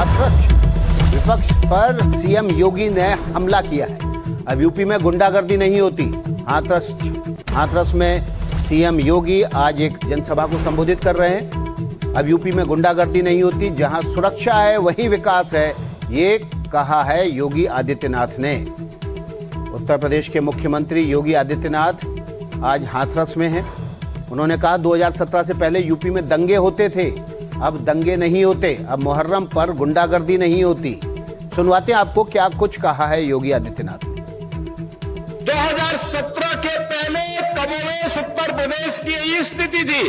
हाथरस विपक्ष पर सीएम योगी ने हमला किया है। अब यूपी में गुंडागर्दी नहीं होती। हाथरस में सीएम योगी आज एक जनसभा को संबोधित कर रहे हैं। अब यूपी में गुंडागर्दी नहीं होती, जहां सुरक्षा है वहीं विकास है, ये कहा है योगी आदित्यनाथ ने। उत्तर प्रदेश के मुख्यमंत्री योगी आदित्यनाथ आज हाथरस में हैं। उन्होंने कहा 2017 से पहले यूपी में दंगे होते थे, अब दंगे नहीं होते। अब मुहर्रम पर गुंडागर्दी नहीं होती। सुनवाते हैं आपको क्या कुछ कहा है योगी आदित्यनाथ। 2017 के पहले कमोवेश उत्तर प्रदेश की यही स्थिति थी।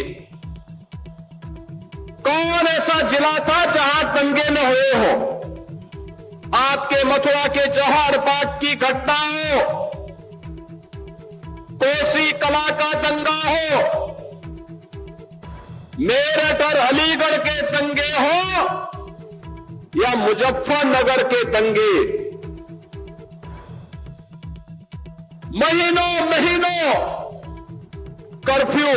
कौन ऐसा जिला था जहां दंगे न हुए हो? आपके मथुरा के जौहर बाग की घटना हो, कोसी कला का दंगा हो, मेरठ और अलीगढ़ के दंगे हो या मुजफ्फरनगर के दंगे, महीनों कर्फ्यू,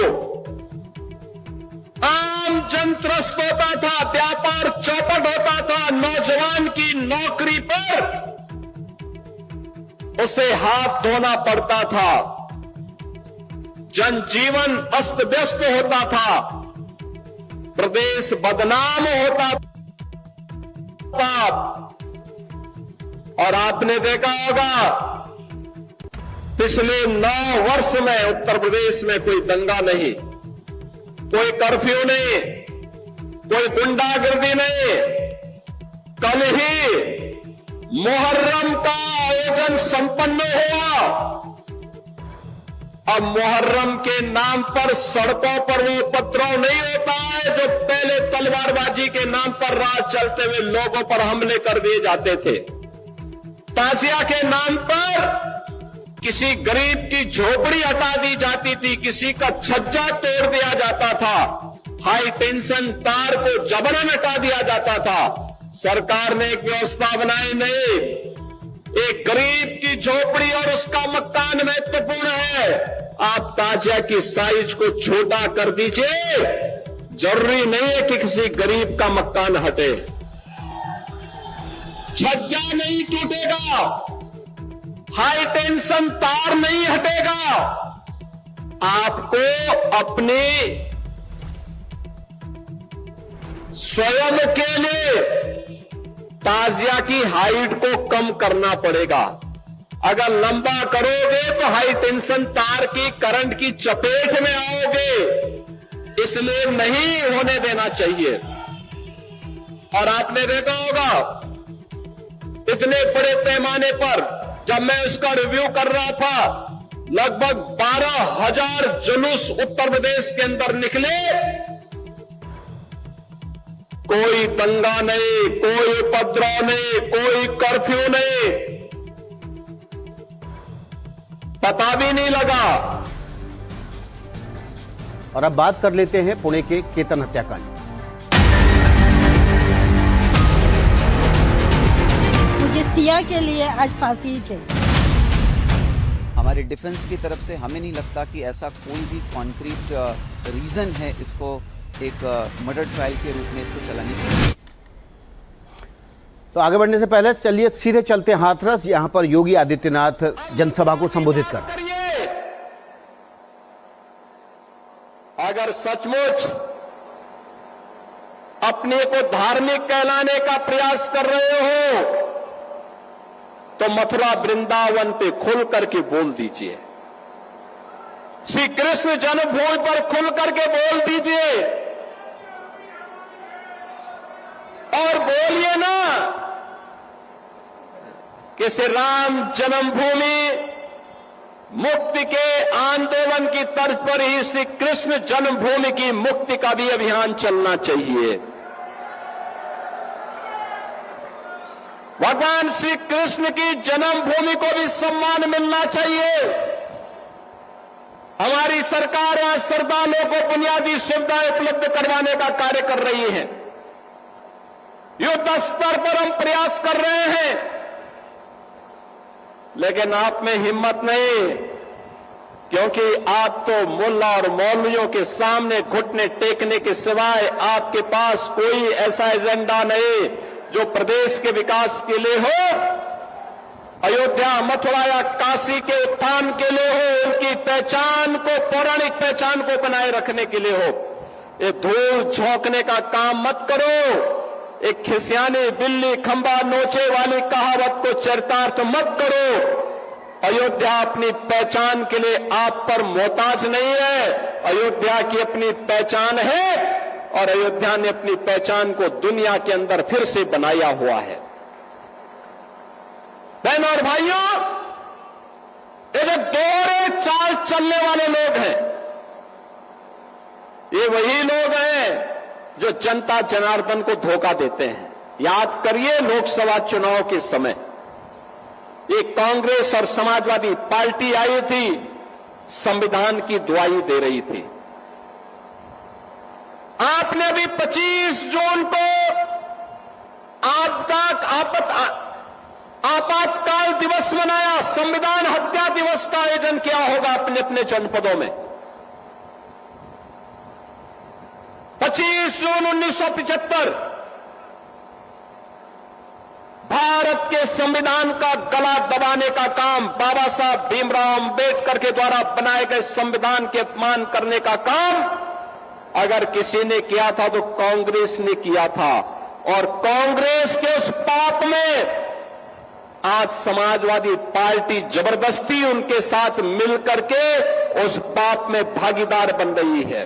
आम जन त्रस्त होता था, व्यापार चौपट होता था, नौजवान की नौकरी पर उसे हाथ धोना पड़ता था, जनजीवन अस्त व्यस्त होता था, प्रदेश बदनाम होता था। और आपने देखा होगा पिछले 9 वर्ष में उत्तर प्रदेश में कोई दंगा नहीं, कोई कर्फ्यू नहीं, कोई गुंडागर्दी नहीं। कल ही मुहर्रम का आयोजन संपन्न हुआ। अब मुहर्रम के नाम पर सड़कों पर वो उपद्रव नहीं होता है जो पहले तलवारबाजी के नाम पर रात चलते हुए लोगों पर हमले कर दिए जाते थे। ताजिया के नाम पर किसी गरीब की झोपड़ी हटा दी जाती थी, किसी का छज्जा तोड़ दिया जाता था, हाई टेंशन तार को जबरन हटा दिया जाता था। सरकार ने एक व्यवस्था बनाई नहीं, एक गरीब की झोपड़ी और उसका मकान महत्वपूर्ण है। आप ताजिया की साइज को छोटा कर दीजिए, जरूरी नहीं है कि किसी गरीब का मकान हटे। छज्जा नहीं टूटेगा, हाई टेंशन तार नहीं हटेगा। आपको अपने स्वयं के लिए ताजिया की हाइट को कम करना पड़ेगा। अगर लंबा करोगे तो हाई टेंशन तार की करंट की चपेट में आओगे, इसलिए नहीं होने देना चाहिए। और आपने देखा होगा इतने बड़े पैमाने पर जब मैं उसका रिव्यू कर रहा था, लगभग 12,000 जुलूस उत्तर प्रदेश के अंदर निकले। कोई दंगा नहीं, कोई उपद्रव नहीं, कोई कर्फ्यू नहीं, पता भी नहीं लगा। और अब बात कर लेते हैं पुणे के केतन हत्याकांड। मुझे सिया के लिए आज फांसी चाहिए। हमारे डिफेंस की तरफ से हमें नहीं लगता कि ऐसा कोई भी कॉन्क्रीट रीजन है इसको एक मर्डर ट्रायल के रूप में इसको चलाने के लिए। तो आगे बढ़ने से पहले चलिए सीधे चलते हैं हाथरस, यहां पर योगी आदित्यनाथ जनसभा को संबोधित कर रहे हैं। अगर सचमुच अपने को धार्मिक कहलाने का प्रयास कर रहे हो तो मथुरा वृंदावन पे खुल करके बोल दीजिए, श्री कृष्ण जन्मभूमि पर खुल करके बोल दीजिए। और बोलिए ना कि श्री राम जन्मभूमि मुक्ति के आंदोलन की तर्ज पर ही श्री कृष्ण जन्मभूमि की मुक्ति का भी अभियान चलना चाहिए। भगवान श्री कृष्ण की जन्मभूमि को भी सम्मान मिलना चाहिए। हमारी सरकार आज श्रद्धालुओं को बुनियादी सुविधाएं उपलब्ध करवाने का कार्य कर रही है। युद्ध स्तर पर हम प्रयास कर रहे हैं, लेकिन आप में हिम्मत नहीं, क्योंकि आप तो मुल्ला और मौलवियों के सामने घुटने टेकने के सिवाय आपके पास कोई ऐसा एजेंडा नहीं जो प्रदेश के विकास के लिए हो, अयोध्या, मथुरा या काशी के उत्थान के लिए हो, उनकी पहचान को, पौराणिक पहचान को बनाए रखने के लिए हो। ये धूल झोंकने का काम मत करो। एक खिसियानी बिल्ली खंबा नोचे वाली कहावत को चरितार्थ मत करो। अयोध्या अपनी पहचान के लिए आप पर मोहताज नहीं है। अयोध्या की अपनी पहचान है और अयोध्या ने अपनी पहचान को दुनिया के अंदर फिर से बनाया हुआ है। बहनों और भाइयों, ये जो दोहरे चाल चलने वाले लोग हैं, ये वही लोग हैं जो जनता जनार्दन को धोखा देते हैं। याद करिए, लोकसभा चुनाव के समय ये कांग्रेस और समाजवादी पार्टी आई थी, संविधान की दुहाई दे रही थी। आपने अभी 25 जून को आपातकाल दिवस मनाया, संविधान हत्या दिवस का आयोजन किया होगा अपने अपने जनपदों में। 25 जून 1975 भारत के संविधान का गला दबाने का काम, बाबा साहब भीमराव अंबेडकर के द्वारा बनाए गए संविधान के अपमान करने का काम अगर किसी ने किया था तो कांग्रेस ने किया था। और कांग्रेस के उस पाप में आज समाजवादी पार्टी जबरदस्ती उनके साथ मिलकर के उस पाप में भागीदार बन रही है।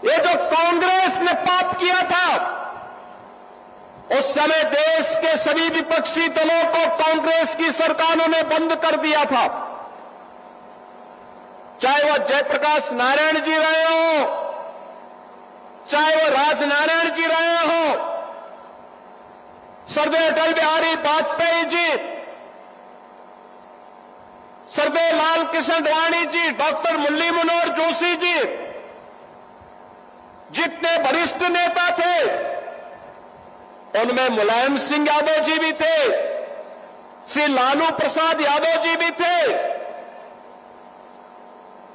ये जो कांग्रेस ने पाप किया था, उस समय देश के सभी विपक्षी दलों को कांग्रेस की सरकारों ने बंद कर दिया था। चाहे वह जयप्रकाश नारायण जी रहे हो, चाहे वो राजनारायण जी रहे हो, सरदेव अटल बिहारी वाजपेयी जी, सरदेव लाल कृष्ण अडवाणी जी, डॉक्टर मुरली मनोहर जोशी जी, जितने वरिष्ठ नेता थे उनमें मुलायम सिंह यादव जी भी थे, श्री लालू प्रसाद यादव जी भी थे,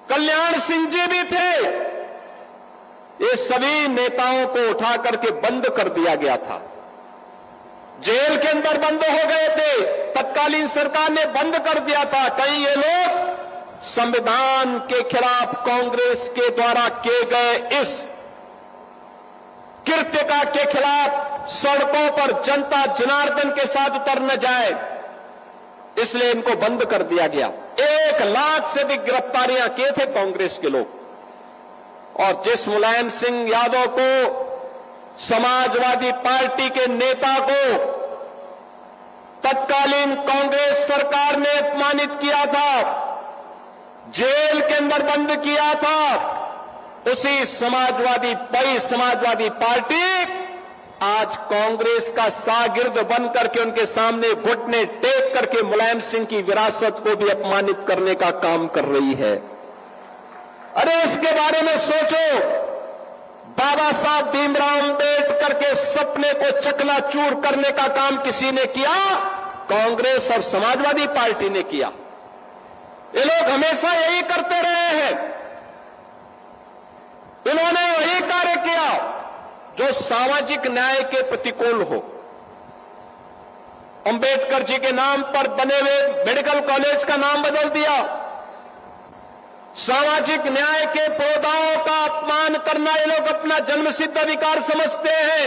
कल्याण सिंह जी भी थे। ये सभी नेताओं को उठा करके बंद कर दिया गया था, जेल के अंदर बंद हो गए थे, तत्कालीन सरकार ने बंद कर दिया था। कहीं ये लोग संविधान के खिलाफ कांग्रेस के द्वारा किए गए इस कृत्य के खिलाफ सड़कों पर जनता जनार्दन के साथ उतर न जाए, इसलिए इनको बंद कर दिया गया। 1 लाख से अधिक गिरफ्तारियां किए थे कांग्रेस के लोग। और जिस मुलायम सिंह यादव को, समाजवादी पार्टी के नेता को तत्कालीन कांग्रेस सरकार ने अपमानित किया था, जेल के अंदर बंद किया था, उसी समाजवादी पार्टी आज कांग्रेस का शागिर्द बन करके उनके सामने घुटने टेक करके मुलायम सिंह की विरासत को भी अपमानित करने का काम कर रही है। अरे इसके बारे में सोचो। बाबा साहब भीमराव अंबेडकर के सपने को चकनाचूर करने का काम किसी ने किया? कांग्रेस और समाजवादी पार्टी ने किया। ये लोग हमेशा यही करते रहे हैं। इन्होंने वही कार्य किया जो सामाजिक न्याय के प्रतिकूल हो। अंबेडकर जी के नाम पर बने हुए मेडिकल कॉलेज का नाम बदल दिया। सामाजिक न्याय के पौधाओं का अपमान करना ये लोग अपना जन्मसिद्ध अधिकार समझते हैं।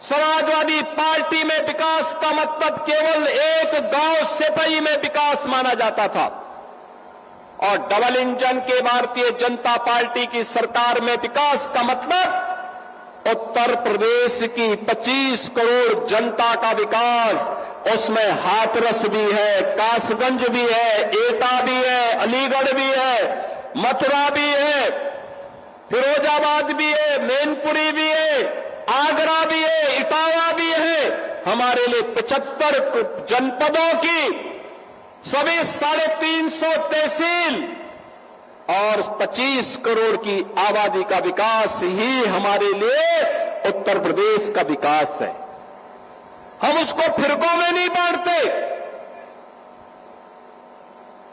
समाजवादी पार्टी में विकास का मतलब केवल एक गांव सिपाही में विकास माना जाता था और डबल इंजन के भारतीय जनता पार्टी की सरकार में विकास का मतलब उत्तर प्रदेश की 25 करोड़ जनता का विकास। उसमें हाथरस भी है, कासगंज भी है, एटा भी है, अलीगढ़ भी है, मथुरा भी है, फिरोजाबाद भी है, मैनपुरी भी है, आगरा भी है, इटावा भी है। हमारे लिए 75 जनपदों की सभी 350 तहसील और 25 करोड़ की आबादी का विकास ही हमारे लिए उत्तर प्रदेश का विकास है। हम उसको फिरकों में नहीं बांटते।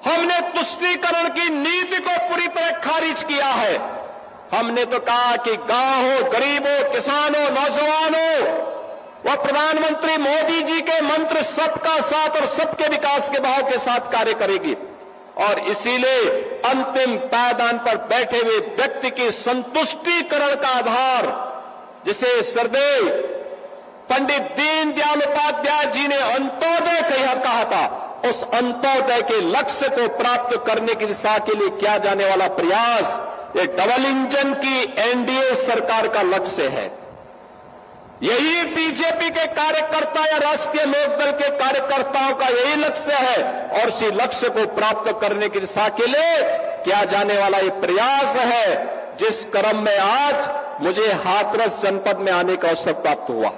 हमने तुष्टीकरण की नीति को पूरी तरह खारिज किया है। हमने तो कहा कि गांव हो, गरीब हो, किसान हो, नौजवान हो, वह प्रधानमंत्री मोदी जी के मंत्र सबका साथ और सबके विकास के भाव के साथ कार्य करेगी। और इसीलिए अंतिम पायदान पर बैठे हुए व्यक्ति की संतुष्टिकरण का आधार, जिसे सर्वदेव पंडित दीनदयाल उपाध्याय जी ने अंत्योदय कहा था, उस अंत्योदय के लक्ष्य को प्राप्त करने की दिशा के लिए किया जाने वाला प्रयास, ये डबल इंजन की एनडीए सरकार का लक्ष्य है। यही बीजेपी के कार्यकर्ता या राष्ट्रीय लोकदल के कार्यकर्ताओं का यही लक्ष्य है और इसी लक्ष्य को प्राप्त करने की दिशा के लिए किया जाने वाला ये प्रयास है, जिस क्रम में आज मुझे हाथरस जनपद में आने का अवसर प्राप्त हुआ।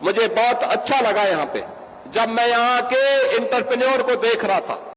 मुझे बहुत अच्छा लगा यहां पे, जब मैं यहां के एंटरप्रेन्योर को देख रहा था।